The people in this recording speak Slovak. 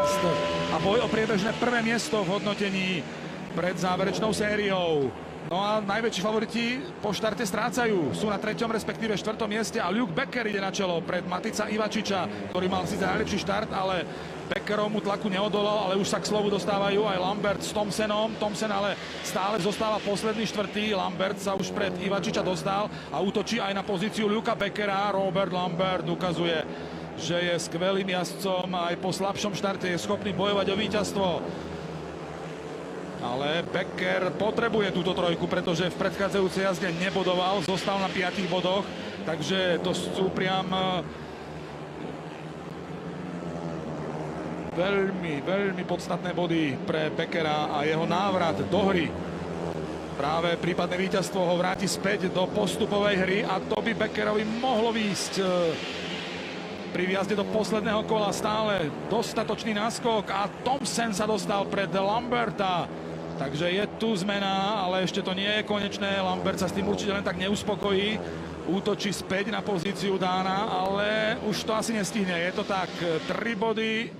rast a boj o priebežné prvé miesto v hodnotení pred záverečnou sériou. No a najväčší favoriti po štarte strácajú. Sú na 3., respektíve 4. mieste a Luke Becker ide na čelo pred Matica Ivačiča, ktorý mal síce najlepší štart, ale Beckerovmu tlaku neodolal, ale už sa k slovu dostávajú aj Lambert s Thompsonom. Thompson ale stále zostáva posledný štvrtý. Lambert sa už pred Ivačiča dostal a útočí aj na pozíciu Lukea Beckera. Robert Lambert ukazuje, že je skvelým jazdcom a aj po slabšom štarte je schopný bojovať o víťazstvo. Ale Becker potrebuje túto trojku, pretože v predchádzajúcej jazde nebodoval, zostal na 5 bodoch, takže to sú priam veľmi podstatné body pre Beckera a jeho návrat do hry. Práve prípadné víťazstvo ho vráti späť do postupovej hry a to by Beckerovi mohlo výjsť. Pri výjazde do posledného kola stále dostatočný náskok a Thompson sa dostal pred Lamberta. Takže je tu zmena, ale ešte to nie je konečné. Lambert sa s tým určite len tak neuspokojí. Útočí späť na pozíciu Dána, ale už to asi nestihne. Je to tak, 3 body